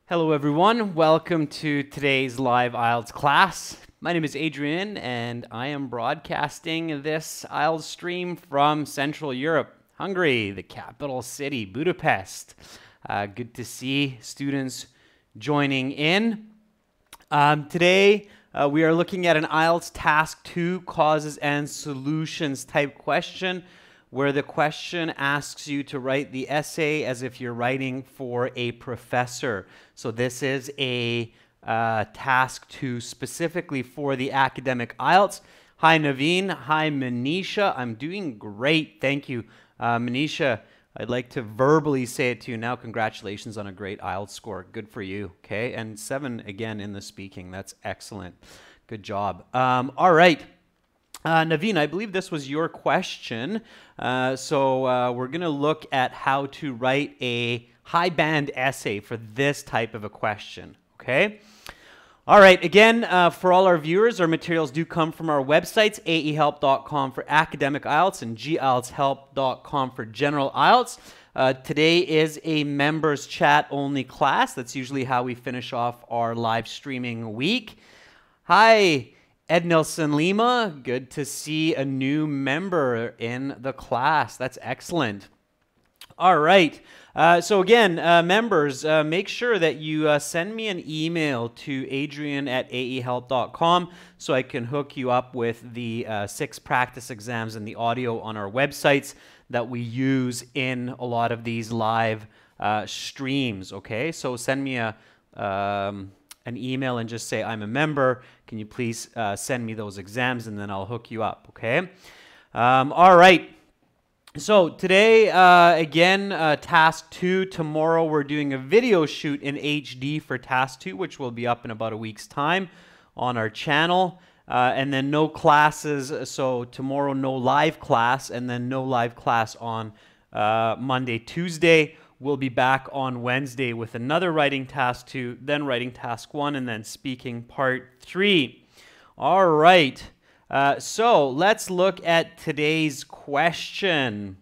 Hello everyone, welcome to today's live IELTS class. My name is Adrian and I am broadcasting this IELTS stream from Central Europe, Hungary, the capital city, Budapest. Good to see students joining in. Today we are looking at an IELTS Task 2 Causes and Solutions type question, where the question asks you to write the essay as if you're writing for a professor. So this is a task 2 specifically for the academic IELTS. Hi Naveen, hi Manisha, I'm doing great, thank you. Manisha, I'd like to verbally say it to you now, congratulations on a great IELTS score, good for you, okay? And 7 again in the speaking, that's excellent, good job. All right. Naveen, I believe this was your question. So we're going to look at how to write a high band essay for this type of a question, okay? All right, again, for all our viewers, our materials do come from our websites, aehelp.com for academic IELTS and gieltshelp.com for general IELTS. Today is a members chat only class. That's usually how we finish off our live streaming week. Hi. Ed Nelson Lima, good to see a new member in the class. That's excellent. All right. So again, members, make sure that you send me an email to adrian@aehelp.com so I can hook you up with the 6 practice exams and the audio on our websites that we use in a lot of these live streams. Okay, so send me an email and just say, I'm a member. Can you please send me those exams, and then I'll hook you up, okay? All right. So today, again, task 2. Tomorrow we're doing a video shoot in HD for task 2, which will be up in about a week's time on our channel. And then no classes. So tomorrow, no live class, and then no live class on Monday, Tuesday. We'll be back on Wednesday with another writing task 2, then writing task 1, and then speaking part 3. All right, so let's look at today's question.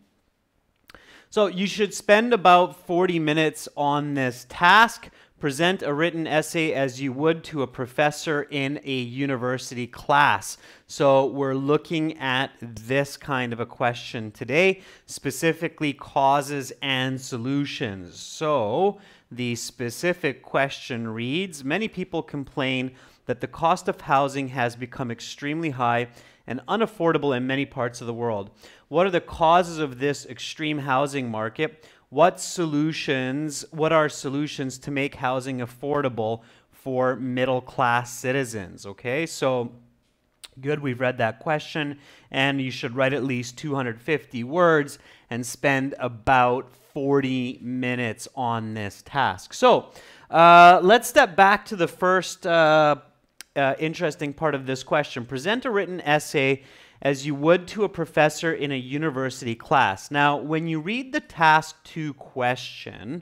So you should spend about 40 minutes on this task. Present a written essay as you would to a professor in a university class. So we're looking at this kind of a question today, specifically causes and solutions. So the specific question reads, many people complain that the cost of housing has become extremely high and unaffordable in many parts of the world. What are the causes of this extreme housing market? What are solutions to make housing affordable for middle-class citizens? Okay, so good, we've read that question, and you should write at least 250 words and spend about 40 minutes on this task. So let's step back to the first interesting part of this question. Present a written essay as you would to a professor in a university class. Now, when you read the task 2 question,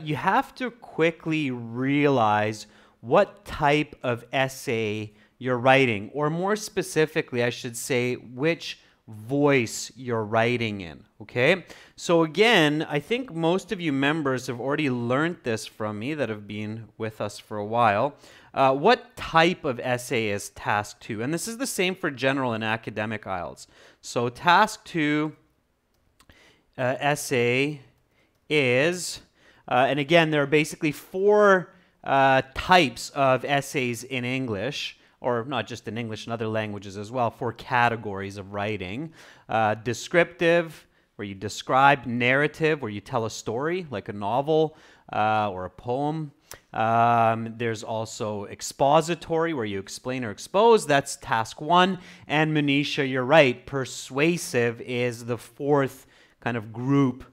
you have to quickly realize what type of essay you're writing, or more specifically, I should say, which voice you're writing in, okay? So again, I think most of you members have already learned this from me that have been with us for a while. What type of essay is task 2? And this is the same for general and academic IELTS. So task 2 essay is, and again, there are basically 4 types of essays in English, or not just in English, in other languages as well, 4 categories of writing. Descriptive, where you describe; narrative, where you tell a story, like a novel or a poem. There's also expository, where you explain or expose. That's task 1. And Manisha, you're right, persuasive is the 4th kind of group,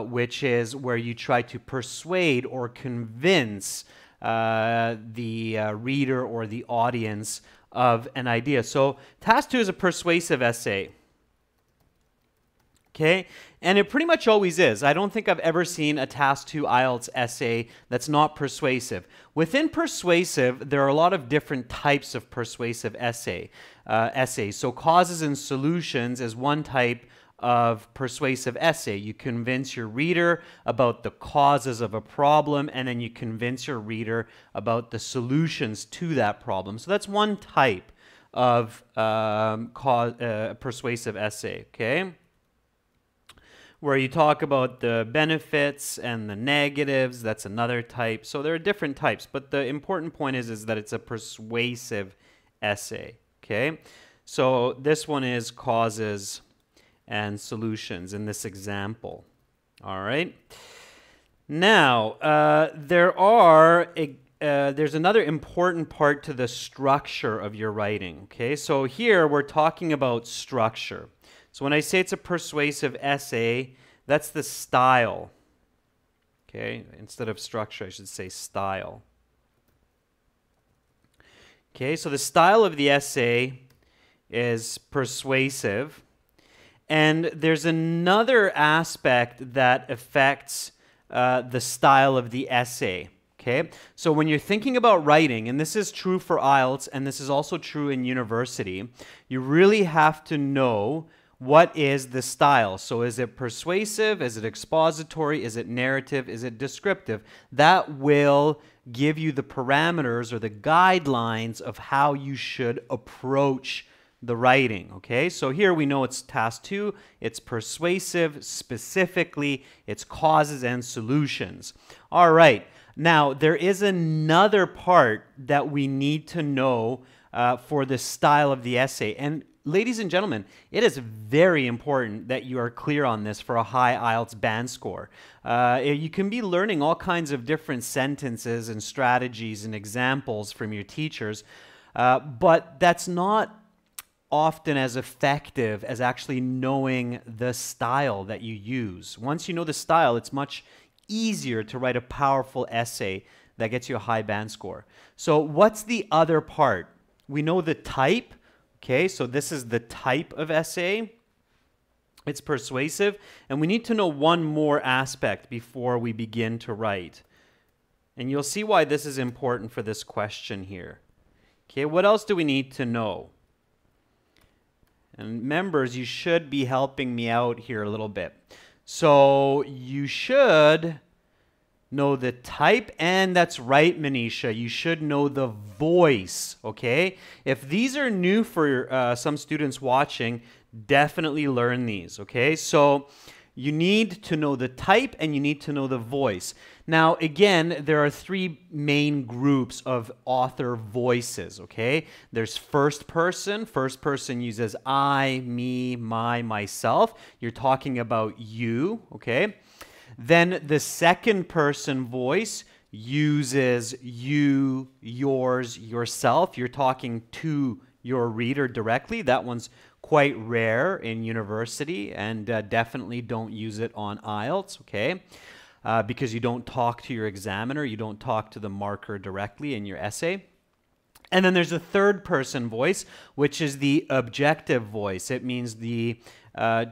which is where you try to persuade or convince the reader or the audience of an idea. So task 2 is a persuasive essay. Okay, and it pretty much always is. I don't think I've ever seen a task 2 IELTS essay that's not persuasive. Within persuasive, there are a lot of different types of persuasive essays. So causes and solutions is one type of persuasive essay. You convince your reader about the causes of a problem, and then you convince your reader about the solutions to that problem. So that's one type of persuasive essay, okay? Where you talk about the benefits and the negatives. That's another type. So there are different types, but the important point is that it's a persuasive essay, okay? So this one is causes and solutions in this example, all right? Now, there's another important part to the structure of your writing, okay? So here we're talking about structure. So when I say it's a persuasive essay, that's the style, okay? Instead of structure, I should say style. Okay, so the style of the essay is persuasive. And there's another aspect that affects the style of the essay, okay? So when you're thinking about writing, and this is true for IELTS, and this is also true in university, you really have to know what is the style. So is it persuasive? Is it expository? Is it narrative? Is it descriptive? That will give you the parameters or the guidelines of how you should approach the writing, okay? So here we know it's task 2, it's persuasive, specifically, it's causes and solutions. All right, now there is another part that we need to know for the style of the essay. And ladies and gentlemen, it is very important that you are clear on this for a high IELTS band score. You can be learning all kinds of different sentences and strategies and examples from your teachers, but that's not often as effective as actually knowing the style that you use. Once you know the style, it's much easier to write a powerful essay that gets you a high band score. So what's the other part? We know the type. Okay, so this is the type of essay. It's persuasive. And we need to know one more aspect before we begin to write. And you'll see why this is important for this question here. Okay, what else do we need to know? And members, you should be helping me out here a little bit. So you should know the type, and that's right, Manisha. You should know the voice, okay? If these are new for some students watching, definitely learn these, okay? So you need to know the type and you need to know the voice. Now, again, there are 3 main groups of author voices, okay? There's first person. First person uses I, me, my, myself. You're talking about you, okay? Then the second person voice uses you, yours, yourself. You're talking to your reader directly. That one's quite rare in university, and definitely don't use it on IELTS, okay? Because you don't talk to your examiner, you don't talk to the marker directly in your essay. And then there's a third person voice, which is the objective voice. It means the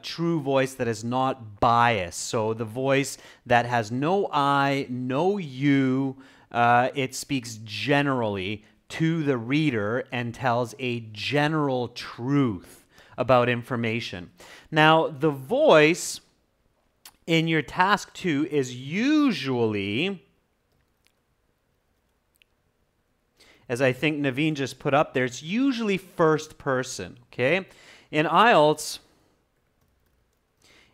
true voice that is not biased. So the voice that has no I, no you, it speaks generally to the reader and tells a general truth about information. Now, the voice in your task 2 is usually, as I think Naveen just put up there, it's usually first person, okay? In IELTS,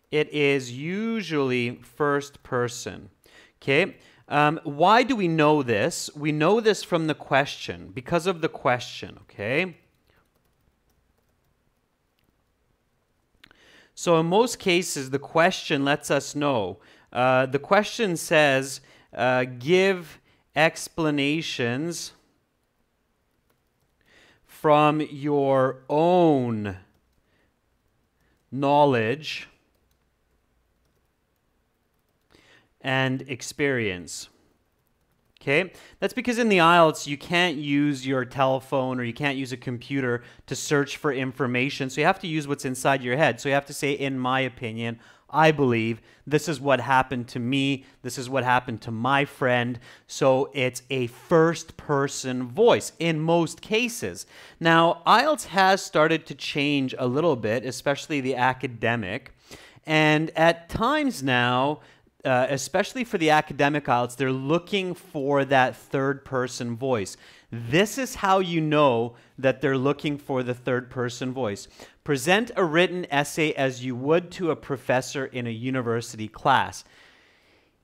it is usually first person, okay? Why do we know this? We know this from the question, because of the question, okay? So in most cases, the question lets us know. The question says, give explanations from your own knowledge and experience. Okay? That's because in the IELTS, you can't use your telephone or you can't use a computer to search for information. So you have to use what's inside your head. So you have to say, in my opinion, I believe, this is what happened to me, this is what happened to my friend. So it's a first-person voice in most cases. Now, IELTS has started to change a little bit, especially the academic. And at times now, especially for the academic IELTS, they're looking for that third-person voice. This is how you know that they're looking for the third-person voice. Present a written essay as you would to a professor in a university class.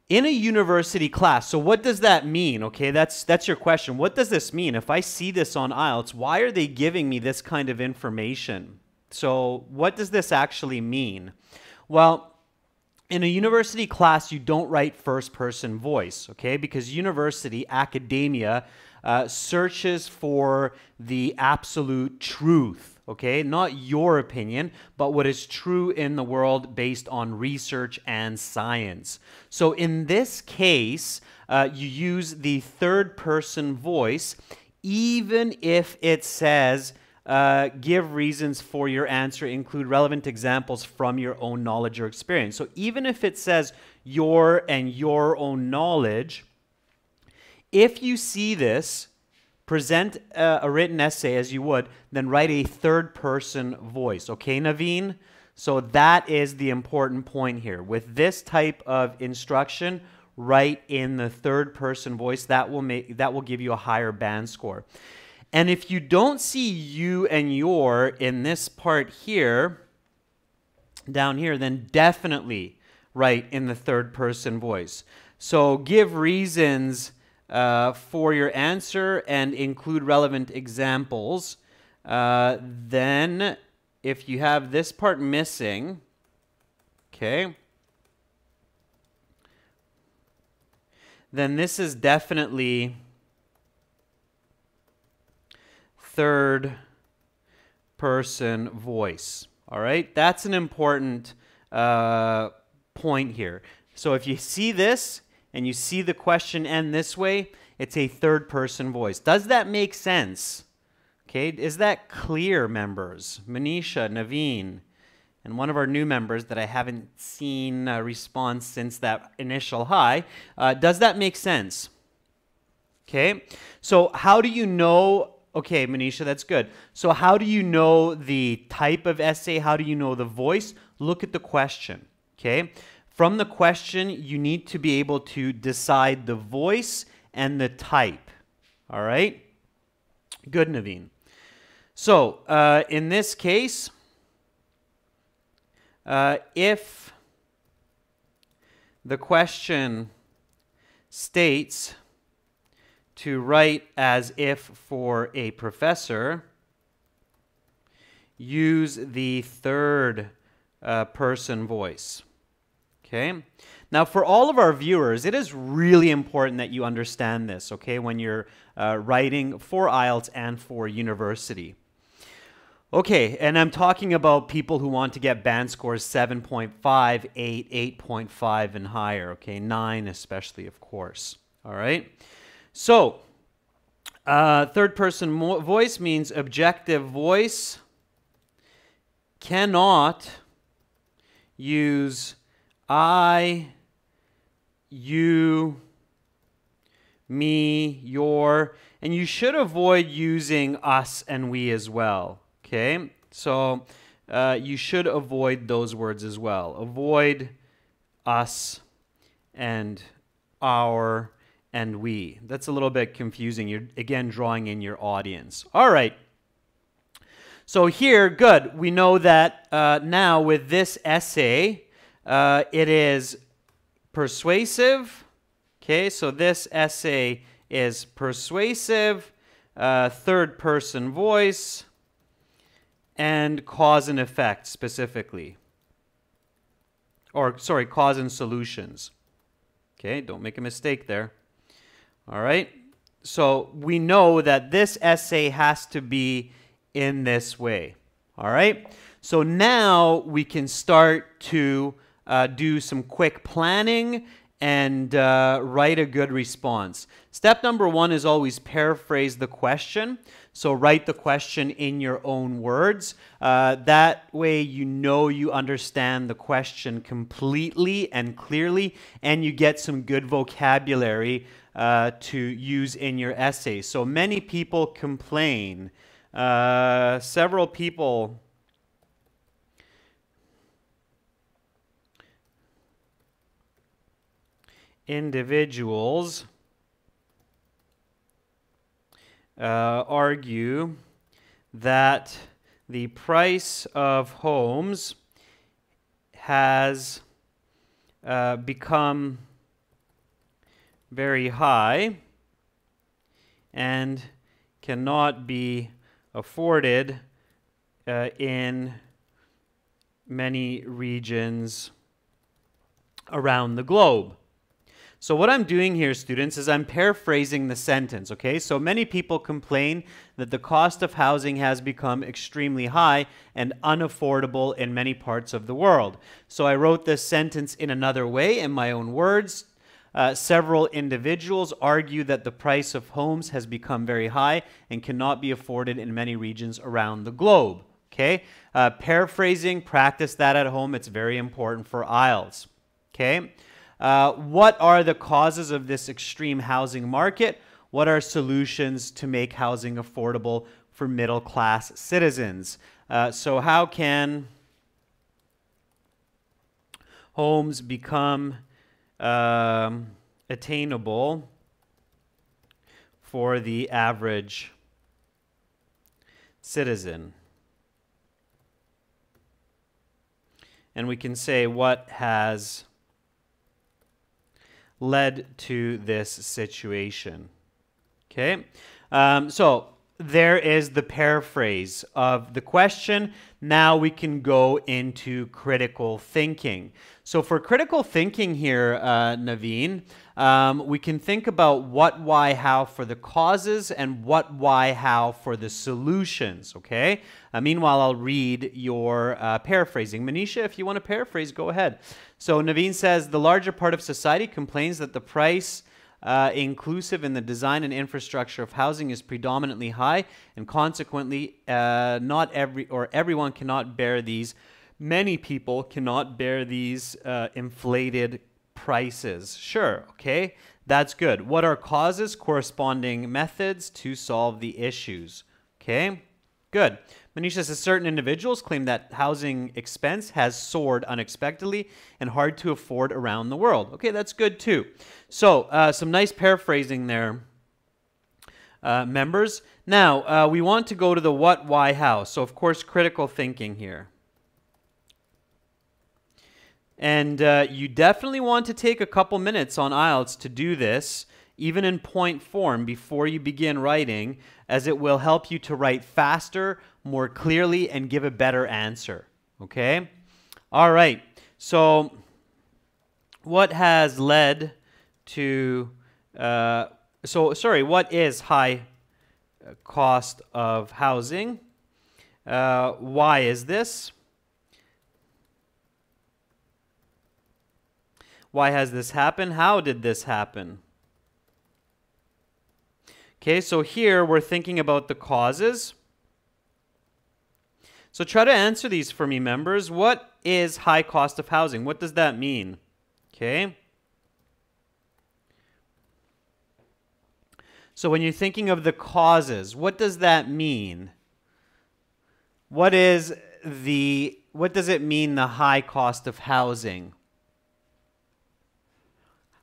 In a university class, so what does that mean? Okay, that's your question. What does this mean? If I see this on IELTS, why are they giving me this kind of information? So what does this actually mean? Well, in a university class, you don't write first-person voice, okay? Because university, academia, searches for the absolute truth, okay? Not your opinion, but what is true in the world based on research and science. So in this case, you use the third-person voice, even if it says, give reasons for your answer, include relevant examples from your own knowledge or experience. So even if it says your and your own knowledge, if you see this, present a written essay as you would, then write a third-person voice. Okay, Naveen? So that is the important point here. With this type of instruction, write in the third-person voice. That will give you a higher band score. And if you don't see you and your in this part here, down here, then definitely write in the third-person voice. So give reasons for your answer and include relevant examples. Then, if you have this part missing, okay, then this is definitely third-person voice. All right, that's an important point here. So if you see this, and you see the question end this way, it's a third-person voice. Does that make sense? Okay, is that clear, members? Manisha, Naveen, and one of our new members that I haven't seen respond since that initial hi. Does that make sense? Okay, so how do you know? Okay, Manisha, that's good. So how do you know the type of essay? How do you know the voice? Look at the question, okay? From the question, you need to be able to decide the voice and the type. All right? Good, Naveen. So, in this case, if the question states to write as if for a professor, use the third person voice. Okay. Now, for all of our viewers, it is really important that you understand this, okay, when you're writing for IELTS and for university. Okay, and I'm talking about people who want to get band scores 7.5, 8, 8.5 and higher, okay, 9 especially, of course. All right. So, third person voice means objective voice cannot use I, you, me, your, and you should avoid using us and we as well, okay? So you should avoid those words as well. Avoid us and our and we. That's a little bit confusing. You're, again, drawing in your audience. All right. So here, good. We know that now with this essay, it is persuasive. Okay, so this essay is persuasive, third-person voice, and cause and effect specifically. Or, sorry, cause and solutions. Okay, don't make a mistake there. All right, so we know that this essay has to be in this way. All right, so now we can start to do some quick planning and write a good response. Step number 1 is always paraphrase the question. So write the question in your own words. That way you know you understand the question completely and clearly, and you get some good vocabulary to use in your essay. So many people complain. Several people individuals argue that the price of homes has become very high and cannot be afforded in many regions around the globe. So what I'm doing here, students, is I'm paraphrasing the sentence, okay? So many people complain that the cost of housing has become extremely high and unaffordable in many parts of the world. So I wrote this sentence in another way, in my own words. Several individuals argue that the price of homes has become very high and cannot be afforded in many regions around the globe, okay? Paraphrasing, practice that at home. It's very important for IELTS, okay? What are the causes of this extreme housing market? What are solutions to make housing affordable for middle-class citizens? So how can homes become attainable for the average citizen? And we can say what has led to this situation. Okay, so there is the paraphrase of the question. Now we can go into critical thinking. So for critical thinking here, Naveen, we can think about what, why, how for the causes and what, why, how for the solutions, okay? Meanwhile, I'll read your paraphrasing. Manisha, if you want to paraphrase, go ahead. So Naveen says, the larger part of society complains that the price inclusive in the design and infrastructure of housing is predominantly high, and consequently, everyone cannot bear these. Many people cannot bear these inflated prices. Sure, okay, that's good. What are causes? Corresponding methods to solve the issues. Okay, good. Manisha says certain individuals claim that housing expense has soared unexpectedly and hard to afford around the world. Okay, that's good too. So some nice paraphrasing there, members. Now, we want to go to the what, why, how. So, of course, critical thinking here. And you definitely want to take a couple minutes on IELTS to do this, even in point form, before you begin writing, as it will help you to write faster, more clearly, and give a better answer. Okay? All right. So, what has led to... what is high cost of housing? Why is this? Why has this happened? How did this happen? Okay, so here we're thinking about the causes. So try to answer these for me, members. What is high cost of housing? What does that mean? Okay. So when you're thinking of the causes, what does that mean? What does it mean, the high cost of housing?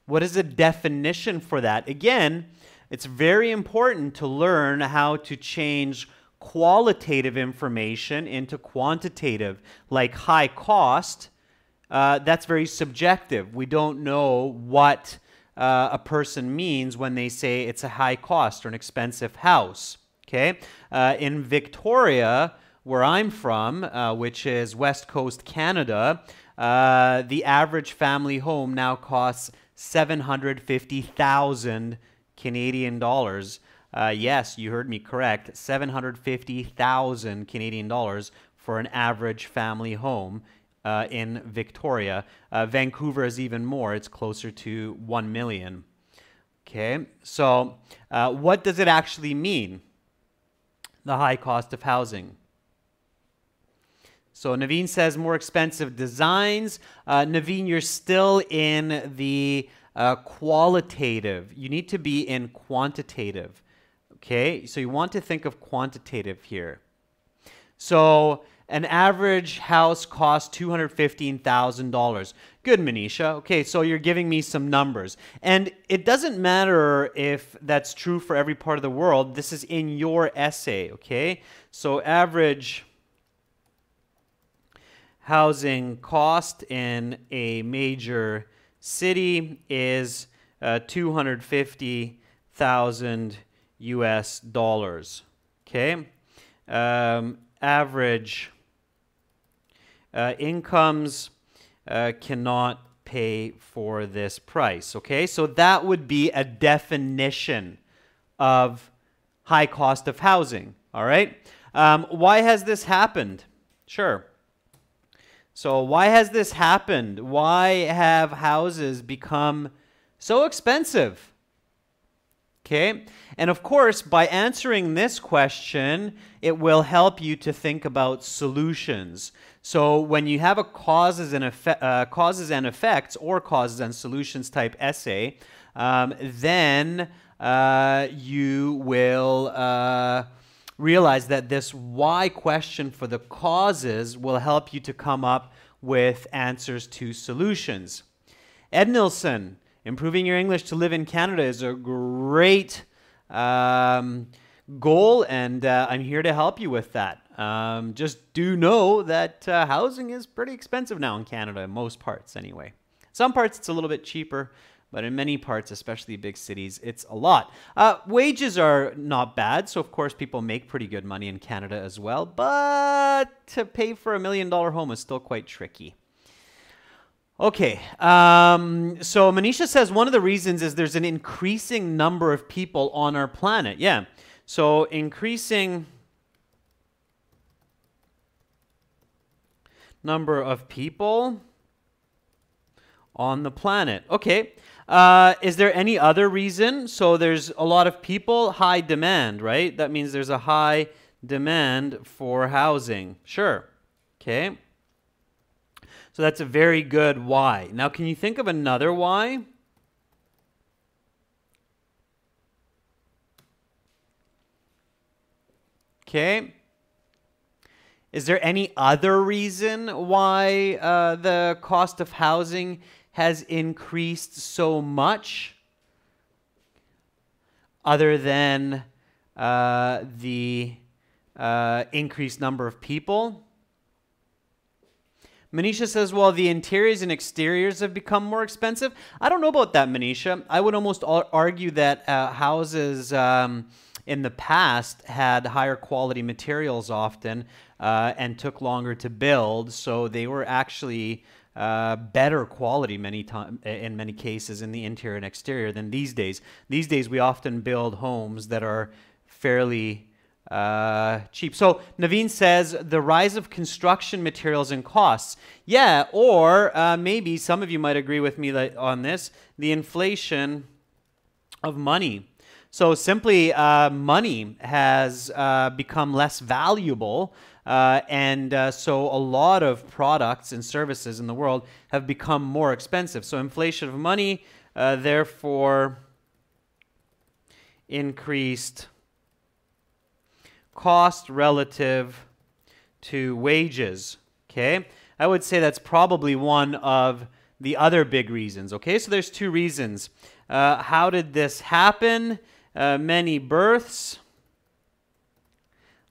What is the definition for that? Again, it's very important to learn how to change qualitative information into quantitative, like high cost. That's very subjective. We don't know what a person means when they say it's a high cost or an expensive house. Okay, in Victoria, where I'm from, which is West Coast Canada, the average family home now costs 750,000 Canadian dollars. Yes, you heard me correct. 750,000 Canadian dollars for an average family home in Victoria. Vancouver is even more. It's closer to 1 million. Okay, so what does it actually mean, the high cost of housing? So Naveen says more expensive designs. Naveen, you're still in the qualitative. You need to be in quantitative. Okay, so you want to think of quantitative here. So An average house costs $215,000. Good, Manisha. Okay, so you're giving me some numbers. And it doesn't matter if that's true for every part of the world. This is in your essay, okay? So average housing cost in a major city is 250,000 US dollars. Okay, average incomes cannot pay for this price. Okay, so that would be a definition of high cost of housing. All right, why has this happened? Sure. So why has this happened? Why have houses become so expensive? Okay, and of course, by answering this question, it will help you to think about solutions. So when you have a causes and effects or causes and solutions type essay, then you will realize that this why question for the causes will help you to come up with answers to solutions. Ed Nilsson, improving your English to live in Canada is a great goal, and I'm here to help you with that. Just do know that housing is pretty expensive now in Canada, in most parts anyway. Some parts it's a little bit cheaper, but in many parts, especially big cities, it's a lot. Wages are not bad, so of course people make pretty good money in Canada as well, but to pay for $1 million home is still quite tricky. Okay, so Manisha says one of the reasons is there's an increasing number of people on our planet. Yeah, so increasing number of people on the planet. Okay, is there any other reason? So there's a lot of people, high demand, right? That means there's a high demand for housing. Sure, okay. So that's a very good why. Now, can you think of another why? Okay. Is there any other reason why the cost of housing has increased so much other than the increased number of people? Manisha says, well, the interiors and exteriors have become more expensive. I don't know about that, Manisha. I would almost argue that houses in the past had higher quality materials often and took longer to build, so they were actually better quality in many cases in the interior and exterior than these days. These days, we often build homes that are fairly cheap. So Naveen says the rise of construction materials and costs. Yeah, or maybe some of you might agree with me on this, the inflation of money. So simply money has become less valuable and so a lot of products and services in the world have become more expensive. So inflation of money, therefore increased cost relative to wages. Okay, I would say that's probably one of the other big reasons. Okay, so there's two reasons. How did this happen? Many births,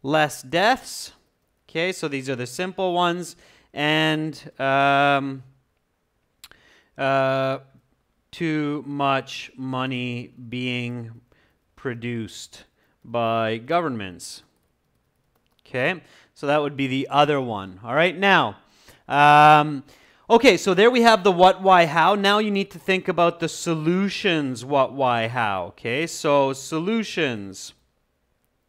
less deaths. Okay, so these are the simple ones, and too much money being produced by governments. Okay, so that would be the other one. All right, now, okay, so there we have the what, why, how. Now you need to think about the solutions, what, why, how. Okay, so solutions.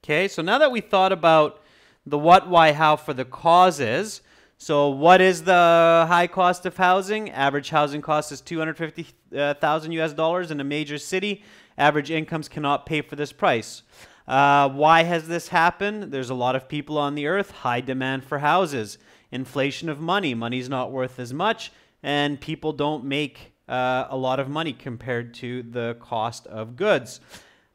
Okay, so now that we thought about the what, why, how for the causes, so what is the high cost of housing? Average housing cost is $250,000 US dollars in a major city. Average incomes cannot pay for this price. Why has this happened? There's a lot of people on the earth, high demand for houses, inflation of money, money's not worth as much, and people don't make a lot of money compared to the cost of goods.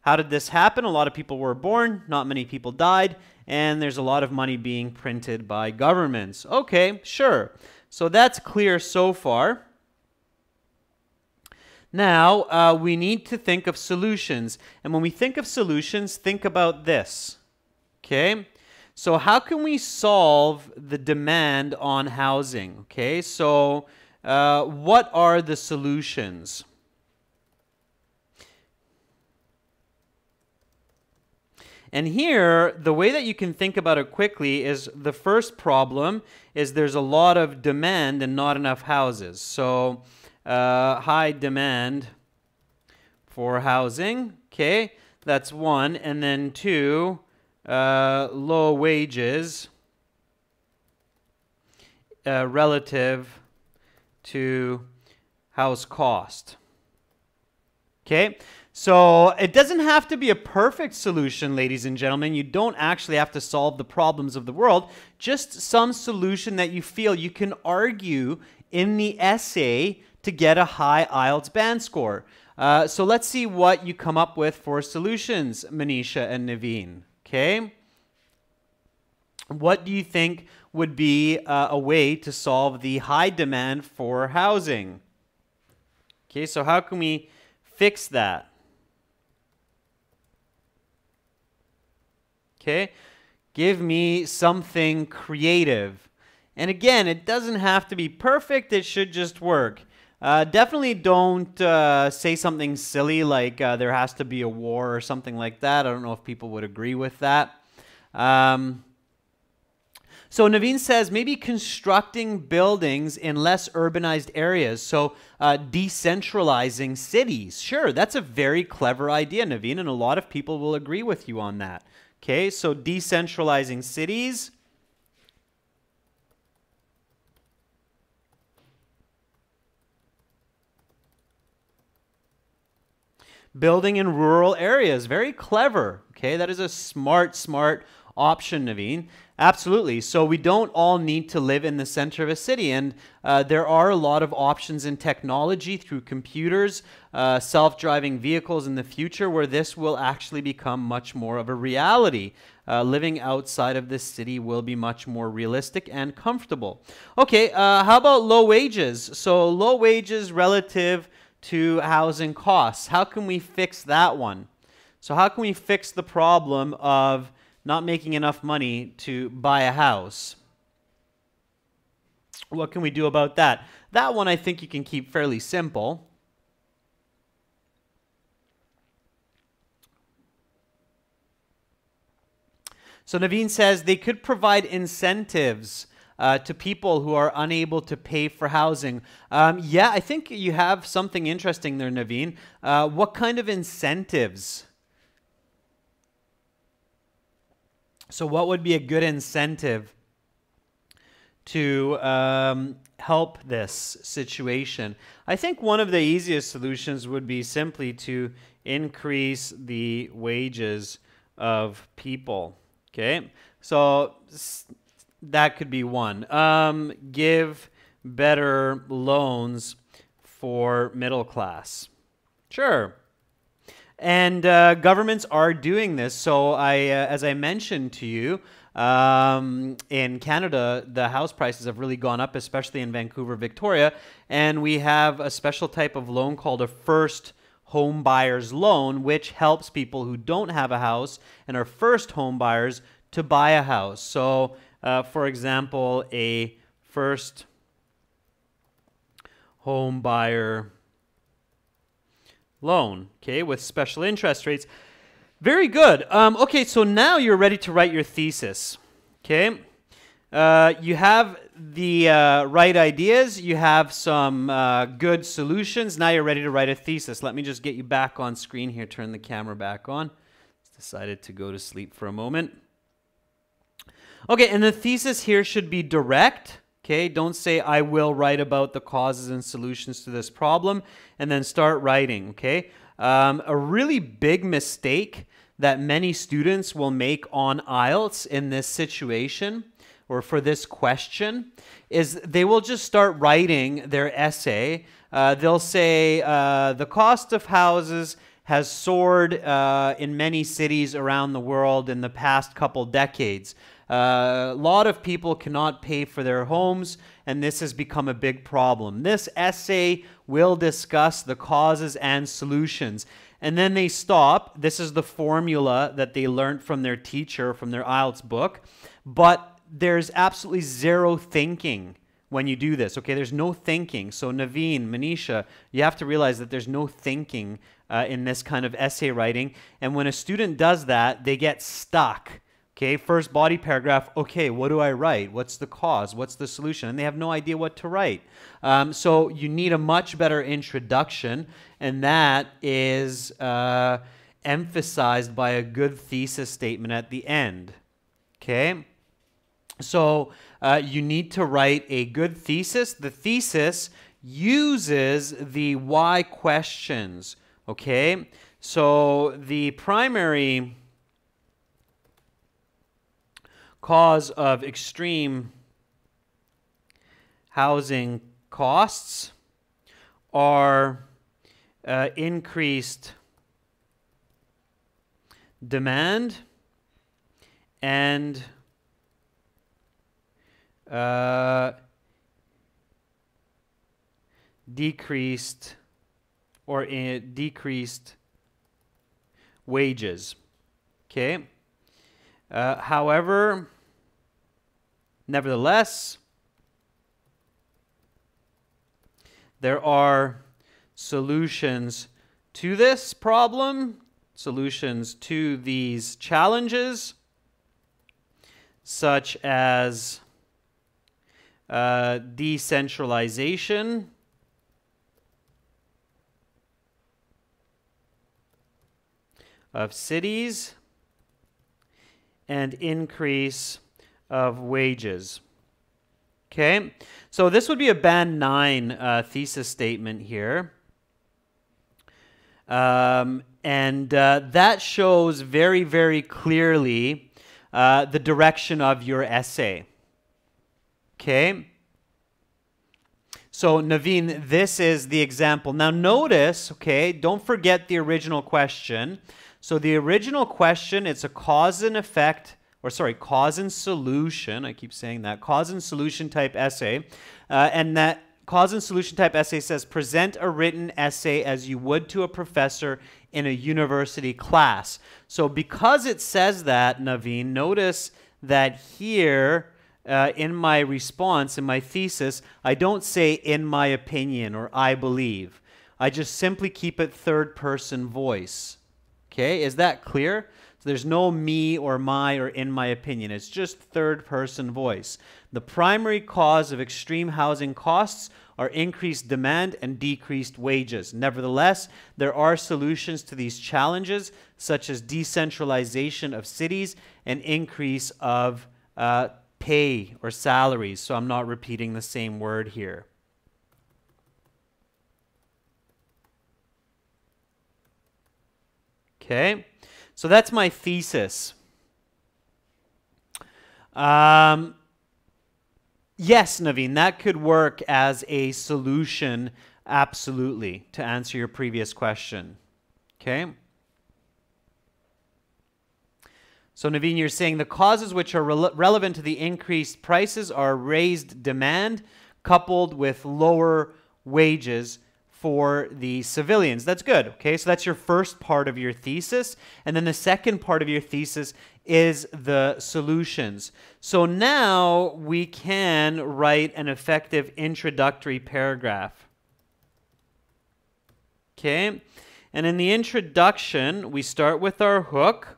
How did this happen? A lot of people were born, not many people died, and there's a lot of money being printed by governments. Okay, sure. So that's clear so far. Now, we need to think of solutions. And when we think of solutions, think about this. Okay? So how can we solve the demand on housing? Okay, so what are the solutions? And here, the way that you can think about it quickly is the first problem is there's a lot of demand and not enough houses. So high demand for housing, okay, that's one. And then two, low wages relative to house cost. Okay, so it doesn't have to be a perfect solution, ladies and gentlemen. You don't actually have to solve the problems of the world, just some solution that you feel you can argue in the essay to get a high IELTS band score. So let's see what you come up with for solutions, Manisha and Naveen. Okay, what do you think would be a way to solve the high demand for housing? Okay, so how can we fix that? Okay, give me something creative. And again, it doesn't have to be perfect, it should just work. Definitely don't say something silly like there has to be a war or something like that. I don't know if people would agree with that. So Naveen says maybe constructing buildings in less urbanized areas. So decentralizing cities. Sure, that's a very clever idea, Naveen, and a lot of people will agree with you on that. Okay, so decentralizing cities. Building in rural areas. Very clever. Okay, that is a smart option, Naveen. Absolutely. So we don't all need to live in the center of a city, and there are a lot of options in technology through computers, self-driving vehicles in the future where this will actually become much more of a reality. Living outside of the city will be much more realistic and comfortable. Okay, how about low wages? So low wages relative to housing costs. How can we fix that one? So how can we fix the problem of not making enough money to buy a house? What can we do about that? That one I think you can keep fairly simple. So Naveen says they could provide incentives to people who are unable to pay for housing. Yeah, I think you have something interesting there, Naveen. What kind of incentives? So what would be a good incentive to help this situation? I think one of the easiest solutions would be simply to increase the wages of people. Okay, so that could be one. Give better loans for middle class. Sure. And governments are doing this. So as I mentioned to you, in Canada, the house prices have really gone up, especially in Vancouver, Victoria. And we have a special type of loan called a first home buyer's loan, which helps people who don't have a house and are first home buyers to buy a house. So, for example, a first home buyer loan, okay, with special interest rates. Very good. Okay, so now you're ready to write your thesis, okay? You have the right ideas. You have some good solutions. Now you're ready to write a thesis. Let me just get you back on screen here. Turn the camera back on. Decided to go to sleep for a moment. Okay, and the thesis here should be direct. Okay, don't say I will write about the causes and solutions to this problem and then start writing, okay? A really big mistake that many students will make on IELTS in this situation or for this question is they will just start writing their essay. They'll say the cost of houses has soared in many cities around the world in the past couple decades. A lot of people cannot pay for their homes, and this has become a big problem. This essay will discuss the causes and solutions. And then they stop. This is the formula that they learned from their teacher, from their IELTS book. But there's absolutely zero thinking when you do this. Okay, there's no thinking. So Naveen, Manisha, you have to realize that there's no thinking in this kind of essay writing. And when a student does that, they get stuck. Okay, first body paragraph, okay, what do I write? What's the cause? What's the solution? And they have no idea what to write. So you need a much better introduction, and that is emphasized by a good thesis statement at the end. Okay, so you need to write a good thesis. The thesis uses the why questions. Okay, so the primary cause of extreme housing costs are increased demand and decreased wages. Okay. However, nevertheless, there are solutions to this problem, solutions to these challenges, such as decentralization, of cities, and increase of wages. Okay, so this would be a band 9 thesis statement here. That shows very, very clearly the direction of your essay. Okay, so Naveen, this is the example. Now notice, okay, don't forget the original question. So the original question, it's a cause and effect, or sorry, cause and solution. I keep saying that. Cause and solution type essay. And that cause and solution type essay says, present a written essay as you would to a professor in a university class. So because it says that, Naveen, notice that here in my response, in my thesis, I don't say in my opinion or I believe. I just simply keep it third person voice. Okay, is that clear? So there's no me or my or in my opinion. It's just third person voice. The primary cause of extreme housing costs are increased demand and decreased wages. Nevertheless, there are solutions to these challenges, such as decentralization of cities and increase of pay or salaries. So I'm not repeating the same word here. Okay, so that's my thesis. Yes, Naveen, that could work as a solution, absolutely, to answer your previous question. Okay. So Naveen, you're saying the causes which are relevant to the increased prices are raised demand coupled with lower wages for the civilians. That's good. Okay, so that's your first part of your thesis. And then the second part of your thesis is the solutions. So now we can write an effective introductory paragraph. Okay, and in the introduction, we start with our hook.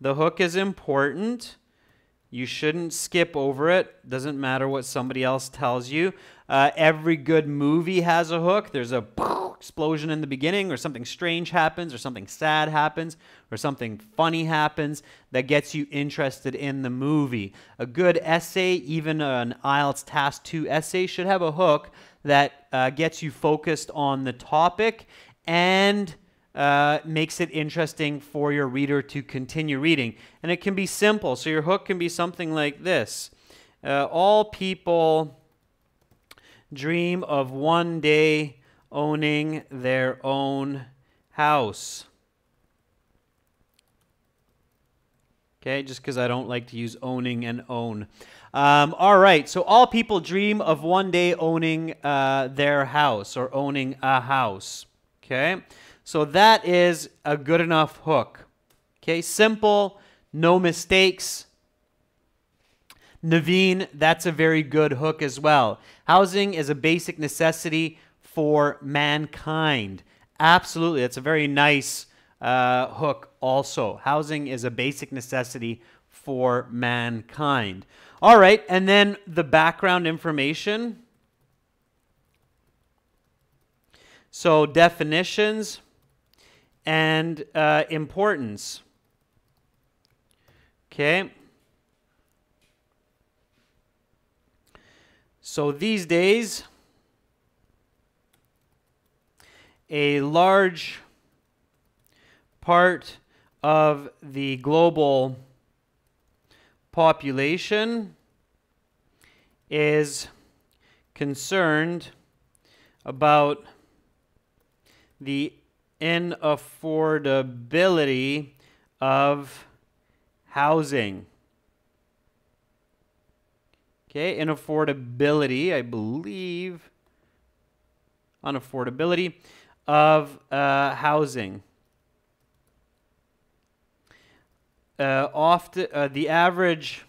The hook is important. You shouldn't skip over it. Doesn't matter what somebody else tells you. Every good movie has a hook. There's a explosion in the beginning, or something strange happens, or something sad happens, or something funny happens that gets you interested in the movie. A good essay, even an IELTS Task 2 essay, should have a hook that gets you focused on the topic and makes it interesting for your reader to continue reading. And it can be simple. So your hook can be something like this. All people dream of one day owning their own house. Okay, just because I don't like to use owning and own. All right, so all people dream of one day owning their house or owning a house. Okay, so that is a good enough hook. Okay, simple, no mistakes. Naveen, that's a very good hook as well. Housing is a basic necessity for mankind. Absolutely, that's a very nice hook also. Housing is a basic necessity for mankind. All right, and then the background information. So definitions and importance. Okay. So these days, a large part of the global population is concerned about the inaffordability of housing. Okay, inaffordability, I believe, unaffordability of housing. Often, the average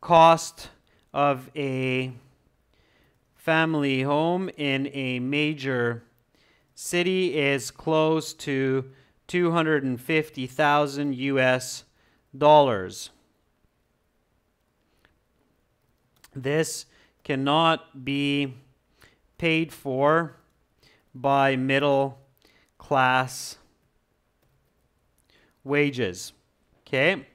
cost of a family home in a major city is close to $250,000 US. This cannot be paid for by middle class wages. Okay,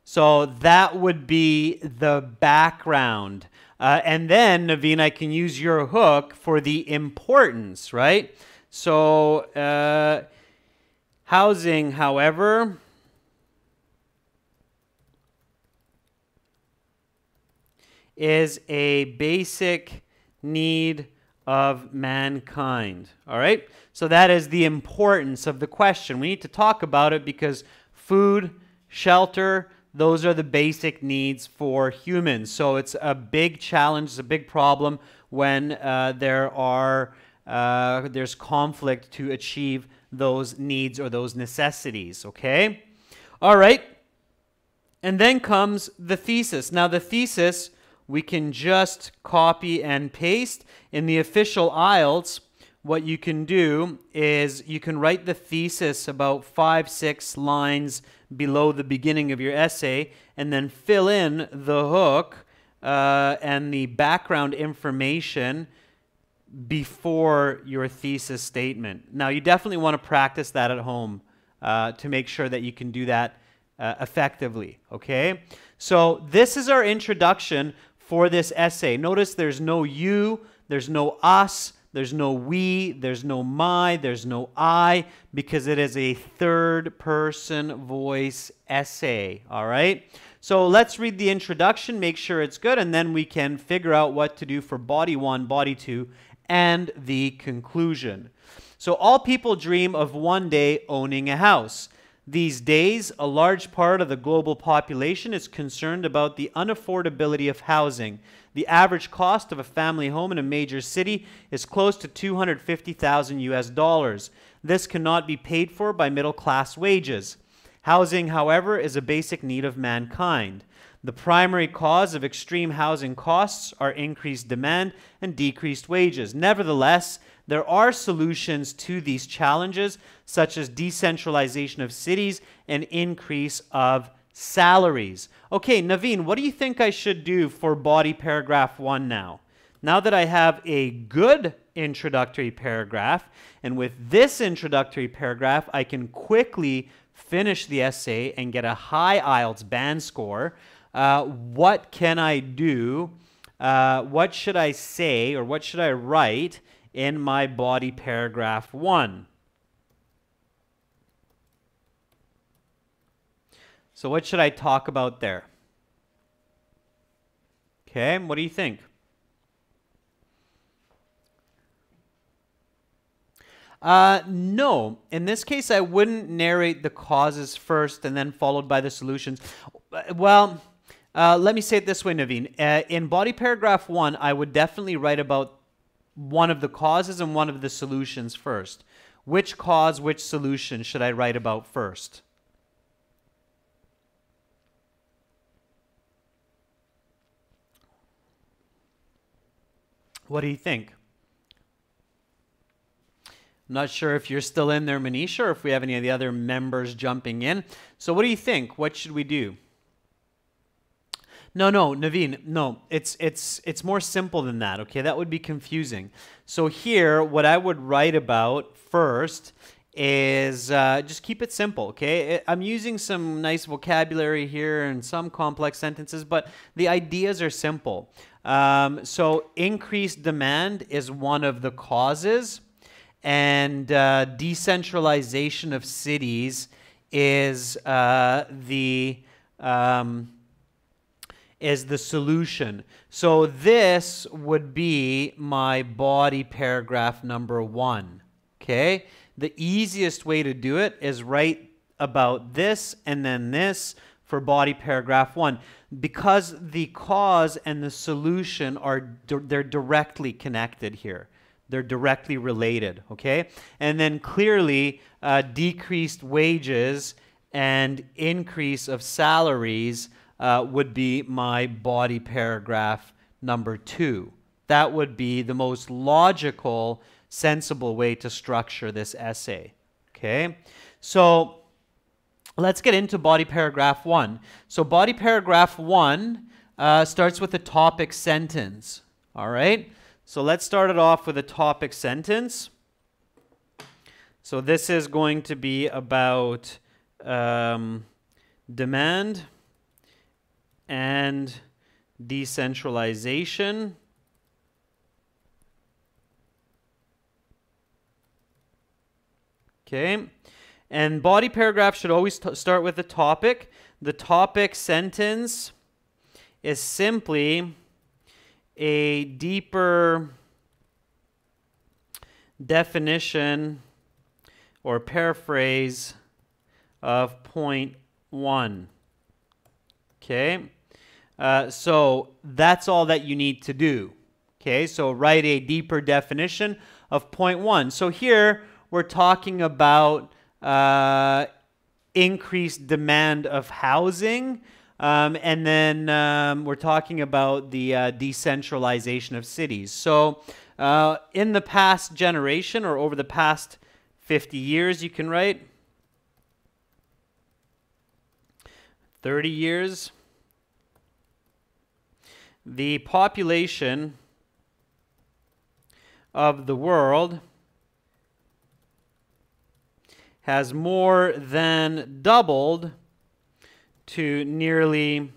so that would be the background. And then, Naveen, I can use your hook for the importance, right? So, housing, however, is a basic need of mankind. All right? So that is the importance of the question. We need to talk about it because food, shelter, those are the basic needs for humans. So it's a big challenge, it's a big problem when there's conflict to achieve those needs or those necessities, okay? All right. And then comes the thesis. Now the thesis we can just copy and paste. In the official IELTS, what you can do is you can write the thesis about 5-6 lines below the beginning of your essay and then fill in the hook and the background information before your thesis statement. Now, you definitely want to practice that at home to make sure that you can do that effectively, okay? So this is our introduction for this essay. Notice there's no you, there's no us, there's no we, there's no my, there's no I, because it is a third-person voice essay, all right? So let's read the introduction, make sure it's good, and then we can figure out what to do for body 1, body 2, and the conclusion. So all people dream of one day owning a house. These days, a large part of the global population is concerned about the unaffordability of housing. The average cost of a family home in a major city is close to $250,000 US. This cannot be paid for by middle-class wages. Housing, however, is a basic need of mankind. The primary cause of extreme housing costs are increased demand and decreased wages. Nevertheless, there are solutions to these challenges, such as decentralization of cities and increase of salaries. Okay, Naveen, what do you think I should do for body paragraph 1 now? Now that I have a good introductory paragraph, and with this introductory paragraph, I can quickly finish the essay and get a high IELTS band score. What can I do? What should I say, or what should I write in my body paragraph 1? So what should I talk about there? Okay, what do you think? No. In this case, I wouldn't narrate the causes first and then followed by the solutions. Well, let me say it this way, Naveen. In body paragraph 1, I would definitely write about one of the causes and one of the solutions first. Which cause, which solution should I write about first? What do you think? I'm not sure if you're still in there, Manisha, or if we have any of the other members jumping in. So what do you think? What should we do? No, Naveen, no. It's more simple than that, okay? That would be confusing. So here, what I would write about first is just keep it simple, okay? I'm using some nice vocabulary here and some complex sentences, but the ideas are simple. So increased demand is one of the causes, and decentralization of cities is the solution. So this would be my body paragraph number 1, okay? The easiest way to do it is write about this and then this for body paragraph 1, because the cause and the solution they're directly connected here. They're directly related, okay? And then clearly decreased wages and increase of salaries would be my body paragraph number 2. That would be the most logical, sensible way to structure this essay, okay? So let's get into body paragraph 1. So body paragraph 1 starts with a topic sentence, all right? So let's start it off with a topic sentence. So this is going to be about demand and decentralization. Okay. And body paragraph should always start with a topic. The topic sentence is simply a deeper definition or paraphrase of point 1. Okay, so that's all that you need to do. Okay, so write a deeper definition of point 1. So here we're talking about increased demand of housing, and then we're talking about the decentralization of cities. So in the past generation, or over the past 50 years, you can write 30 years, the population of the world has more than doubled to nearly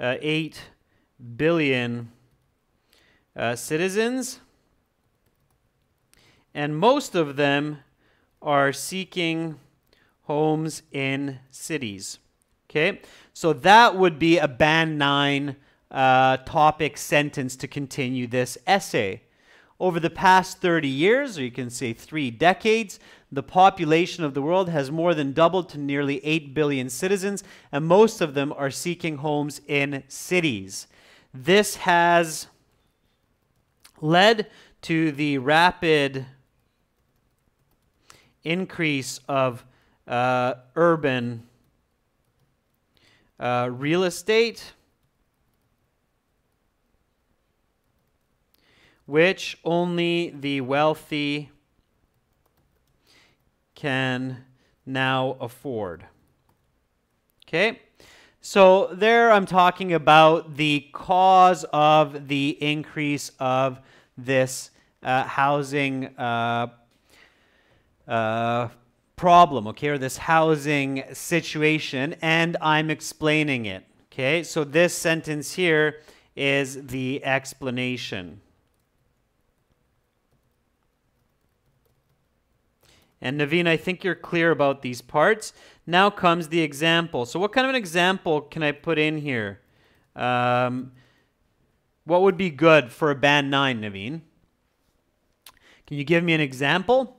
8 billion citizens, and most of them are seeking homes in cities. Okay, so that would be a Band 9 topic sentence to continue this essay. Over the past 30 years, or you can say 3 decades, the population of the world has more than doubled to nearly 8 billion citizens, and most of them are seeking homes in cities. This has led to the rapid increase of urban real estate, which only the wealthy can now afford. Okay, so there I'm talking about the cause of the increase of this housing problem, okay, or this housing situation, and I'm explaining it. Okay, so this sentence here is the explanation. And Naveen, I think you're clear about these parts. Now comes the example. So what kind of an example can I put in here? What would be good for a Band 9, Naveen? Can you give me an example?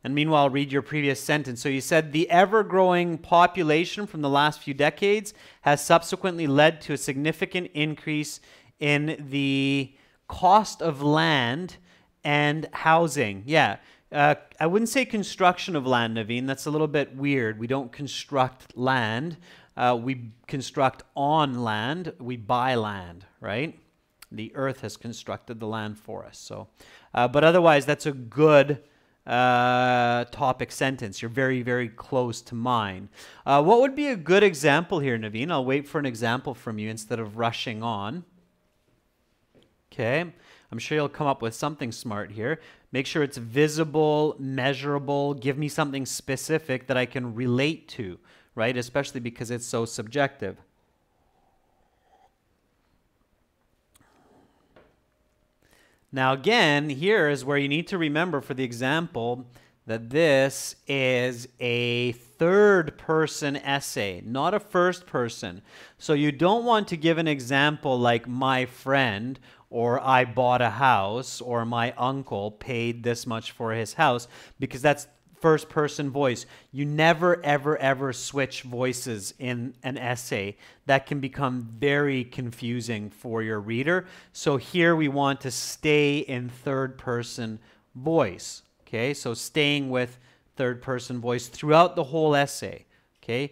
And meanwhile, read your previous sentence. So you said the ever-growing population from the last few decades has subsequently led to a significant increase in the cost of land and housing. Yeah, I wouldn't say construction of land, Naveen. That's a little bit weird. We don't construct land. We construct on land. We buy land, right? The earth has constructed the land for us. So, but otherwise, that's a good topic sentence. You're very, very close to mine. What would be a good example here, Naveen? I'll wait for an example from you instead of rushing on. Okay, I'm sure you'll come up with something smart here. Make sure it's visible, measurable. Give me something specific that I can relate to, right? Especially because it's so subjective. Now again, here is where you need to remember for the example that this is a third person essay, not a first person. So you don't want to give an example like my friend or I bought a house or my uncle paid this much for his house, because that's first person voice. You never, ever, ever switch voices in an essay. That can become very confusing for your reader. So here we want to stay in third person voice. Okay, so staying with third person voice throughout the whole essay. Okay,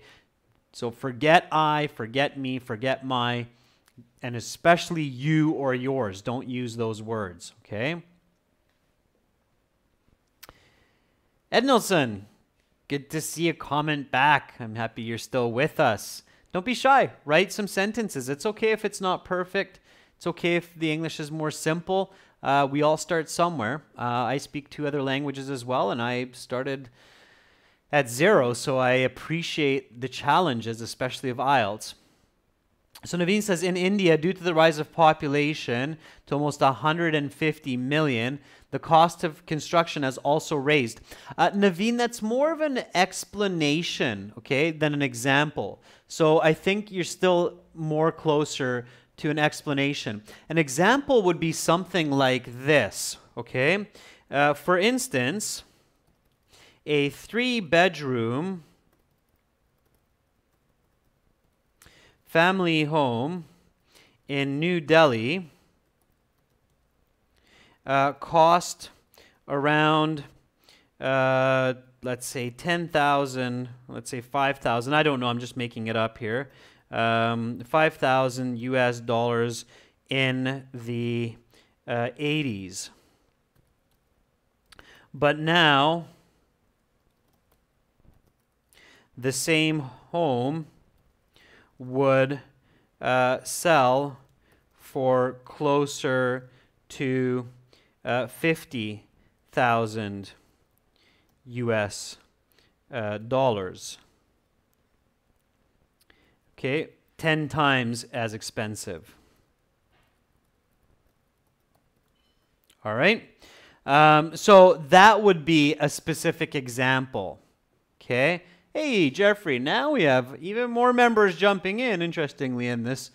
so forget I, forget me, forget my, and especially you or yours. Don't use those words. Okay. Ed Nelson, good to see a comment back. I'm happy you're still with us. Don't be shy. Write some sentences. It's okay if it's not perfect. It's okay if the English is more simple. We all start somewhere. I speak 2 other languages as well, and I started at 0, so I appreciate the challenges, especially of IELTS. So Naveen says, in India, due to the rise of population to almost 150 million, the cost of construction has also raised. Naveen, that's more of an explanation, okay, than an example. So I think you're still more closer to an explanation. An example would be something like this, okay? For instance, a 3-bedroom family home in New Delhi cost around, let's say 10,000, let's say 5,000. I don't know, I'm just making it up here. 5,000 US dollars in the 80s. But now, the same home would sell for closer to 50,000 US dollars. Okay, 10 times as expensive. All right, so that would be a specific example. Okay. Hey, Jeffrey, now we have even more members jumping in, interestingly, in this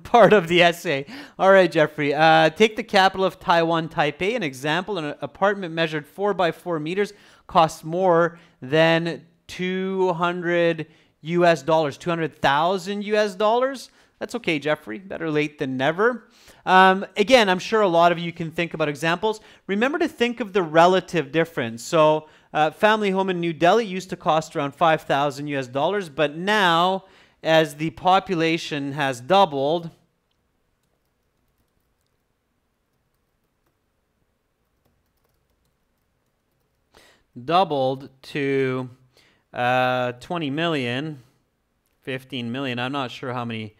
part of the essay. All right, Jeffrey, take the capital of Taiwan, Taipei. An example, an apartment measured 4 by 4 meters costs more than 200 US dollars, 200,000 US dollars. That's okay, Jeffrey. Better late than never. Again, I'm sure a lot of you can think about examples. Remember to think of the relative difference. So, family home in New Delhi used to cost around 5,000 US dollars, but now, as the population has doubled, to 20 million, 15 million. I'm not sure how many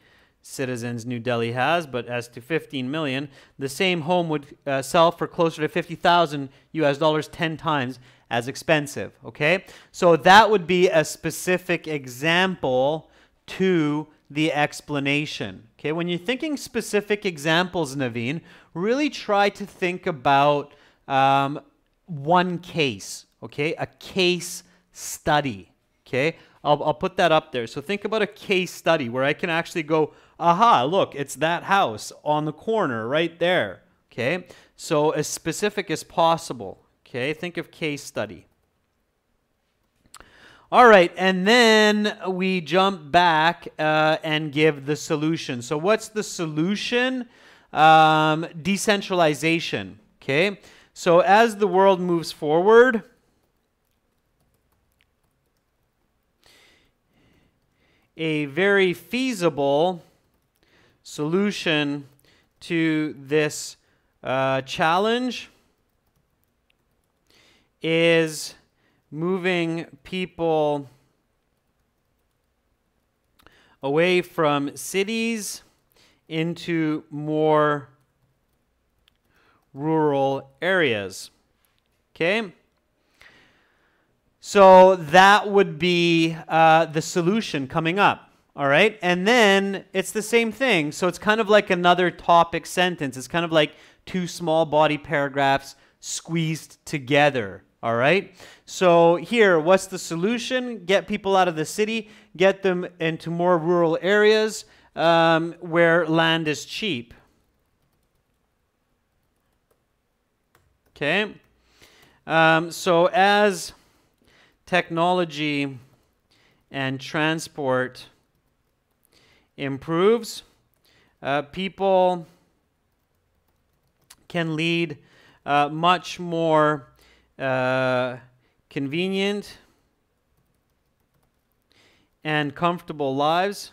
citizens New Delhi has, but as to 15 million, the same home would sell for closer to 50,000 US dollars, 10 times as expensive, okay? So that would be a specific example to the explanation, okay? When you're thinking specific examples, Naveen, really try to think about one case, okay? A case study, okay? I'll put that up there. So think about a case study where I can actually go, aha, look, it's that house on the corner right there, Okay, so as specific as possible. Okay, think of case study. All right, and then we jump back and give the solution. So what's the solution? Decentralization. Okay, so as the world moves forward, a very feasible solution to this challenge is moving people away from cities into more rural areas. Okay? So that would be the solution coming up. All right? And then it's the same thing. So it's kind of like another topic sentence. It's kind of like two small body paragraphs squeezed together. All right? So here, what's the solution? Get people out of the city, get them into more rural areas where land is cheap. Okay? So as technology and transport improves, people can lead much more convenient and comfortable lives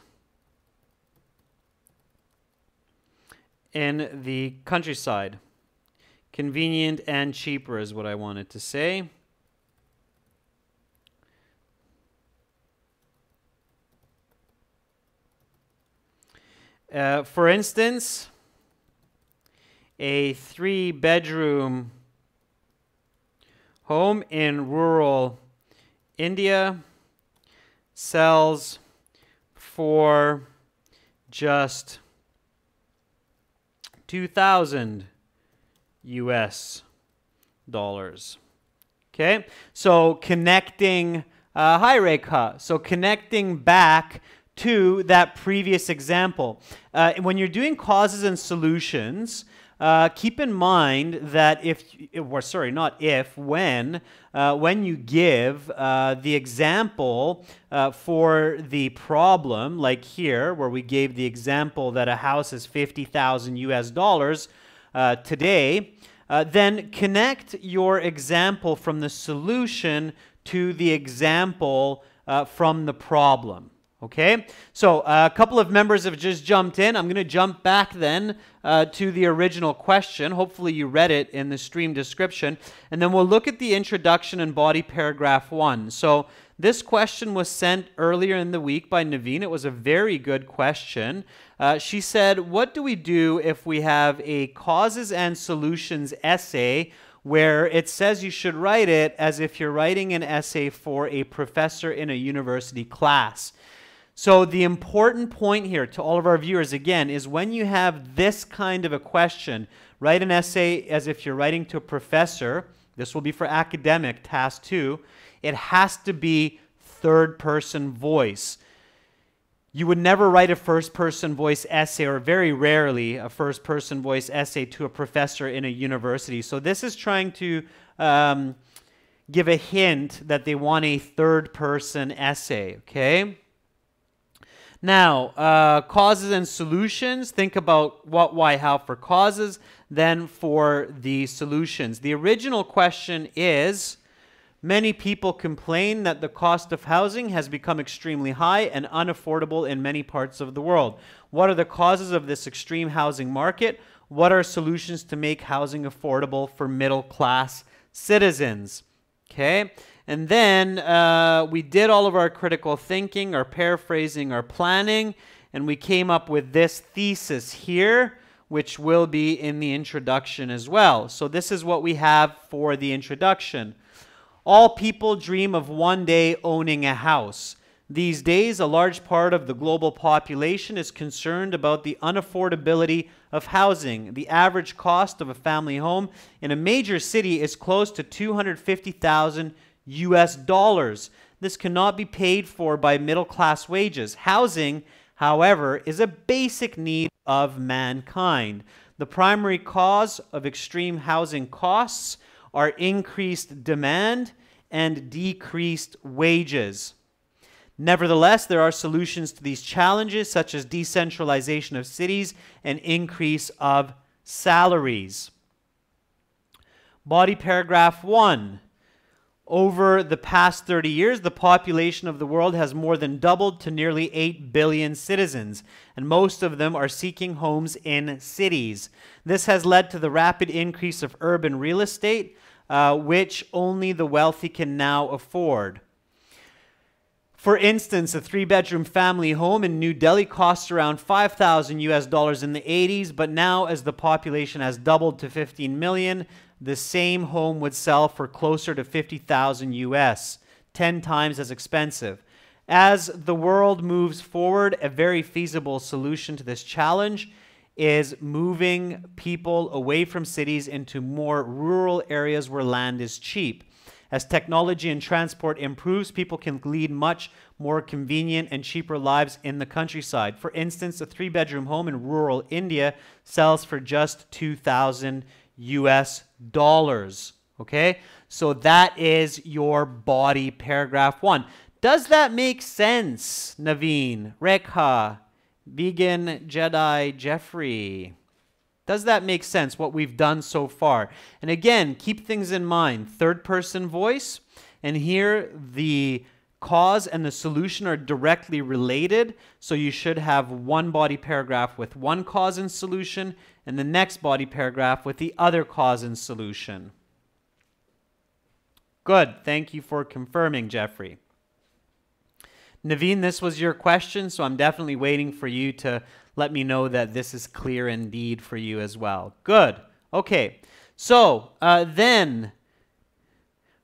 in the countryside. Convenient and cheaper is what I wanted to say. For instance, a 3-bedroom home in rural India sells for just 2,000 US dollars. Okay, so connecting, hi Rekha, so connecting back to that previous example. When you're doing causes and solutions, keep in mind that when you give the example for the problem, like here, where we gave the example that a house is 50,000 US dollars today, then connect your example from the solution to the example from the problem. Okay, so a couple of members have just jumped in. I'm going to jump back then to the original question. Hopefully you read it in the stream description. And then we'll look at the introduction and body paragraph 1. So this question was sent earlier in the week by Naveen. It was a very good question. She said, what do we do if we have a causes and solutions essay where it says you should write it as if you're writing an essay for a professor in a university class? So the important point here to all of our viewers, again, is when you have this kind of a question, write an essay as if you're writing to a professor. This will be for academic, task 2. It has to be third-person voice. You would never write a first-person voice essay, or very rarely a first-person voice essay to a professor in a university. So this is trying to give a hint that they want a third-person essay, okay? Now, causes and solutions, think about what, why, how for causes, then for the solutions. The original question is, many people complain that the cost of housing has become extremely high and unaffordable in many parts of the world. What are the causes of this extreme housing market? What are solutions to make housing affordable for middle-class citizens? Okay. And then we did all of our critical thinking, our paraphrasing, our planning, and we came up with this thesis here, which will be in the introduction as well. So this is what we have for the introduction. All people dream of one day owning a house. These days, a large part of the global population is concerned about the unaffordability of housing. The average cost of a family home in a major city is close to 250,000 US dollars. This cannot be paid for by middle-class wages. Housing, however, is a basic need of mankind. The primary cause of extreme housing costs are increased demand and decreased wages. Nevertheless, there are solutions to these challenges, such as decentralization of cities and increase of salaries. Body paragraph 1. Over the past 30 years, the population of the world has more than doubled to nearly 8 billion citizens, and most of them are seeking homes in cities. This has led to the rapid increase of urban real estate, which only the wealthy can now afford. For instance, a 3-bedroom family home in New Delhi cost around $5,000 in the 80s, but now as the population has doubled to 15 million, the same home would sell for closer to 50,000 US, 10 times as expensive. As the world moves forward, a very feasible solution to this challenge is moving people away from cities into more rural areas where land is cheap. As technology and transport improves, people can lead much more convenient and cheaper lives in the countryside. For instance, a 3-bedroom home in rural India sells for just 2,000 US dollars. Okay? So that is your body paragraph 1. Does that make sense, Naveen, Rekha, Vegan, Jedi, Jeffrey? Does that make sense, what we've done so far? And again, keep things in mind. Third-person voice, and here the cause and the solution are directly related, so you should have one body paragraph with one cause and solution, and the next body paragraph with the other cause and solution. Good. Thank you for confirming, Jeffrey. Naveen, this was your question, so I'm definitely waiting for you to let me know that this is clear indeed for you as well. Good. Okay. So then,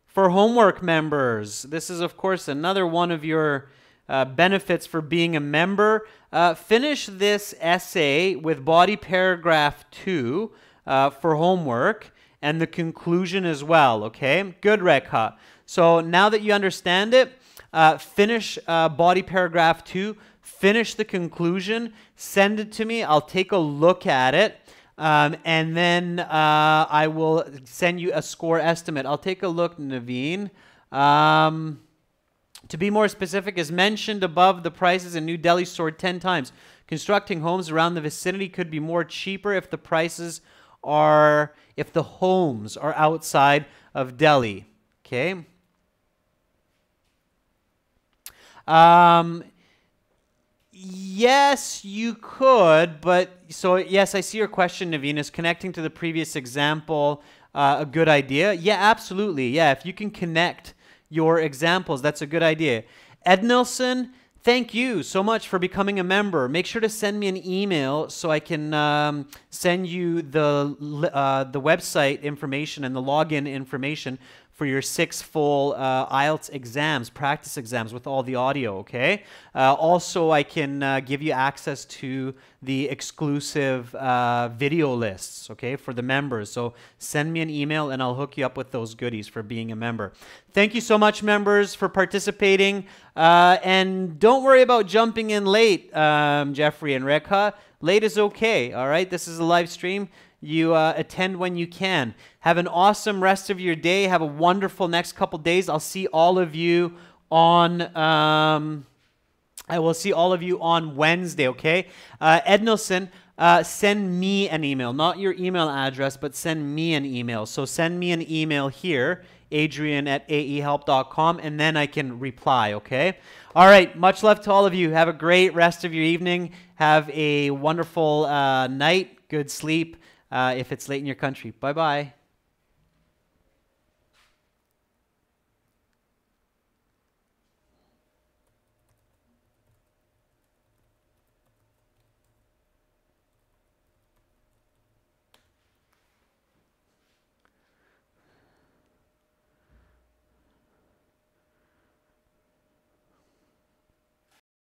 for homework members, this is, of course, another one of your benefits for being a member. Finish this essay with body paragraph 2 for homework and the conclusion as well, okay? Good, Rekha. So now that you understand it, finish body paragraph 2, finish the conclusion, send it to me. I'll take a look at it, and then I will send you a score estimate. I'll take a look, Naveen. To be more specific, as mentioned above, the prices in New Delhi soared 10 times. Constructing homes around the vicinity could be more cheaper if the homes are outside of Delhi. Okay. Yes, you could, but so yes, I see your question, Naveen. Is connecting to the previous example a good idea? Yeah, absolutely. Yeah, if you can connect your examples, that's a good idea. Ed Nilsson, thank you so much for becoming a member. Make sure to send me an email so I can send you the website information and the login information for your 6 full IELTS exams, practice exams with all the audio, okay? Also, I can give you access to the exclusive video lists, okay, for the members. So send me an email and I'll hook you up with those goodies for being a member. Thank you so much, members, for participating. And don't worry about jumping in late, Jeffrey and Rekha. Late is okay, all right? This is a live stream. You attend when you can. Have an awesome rest of your day. Have a wonderful next couple days. I'll see all of you on I will see all of you on Wednesday, okay? Ed Nilsson, send me an email, not your email address, but send me an email. So send me an email here, adrian@aehelp.com, and then I can reply, okay? All right, much love to all of you. Have a great rest of your evening. Have a wonderful night, good sleep. If it's late in your country. Bye-bye.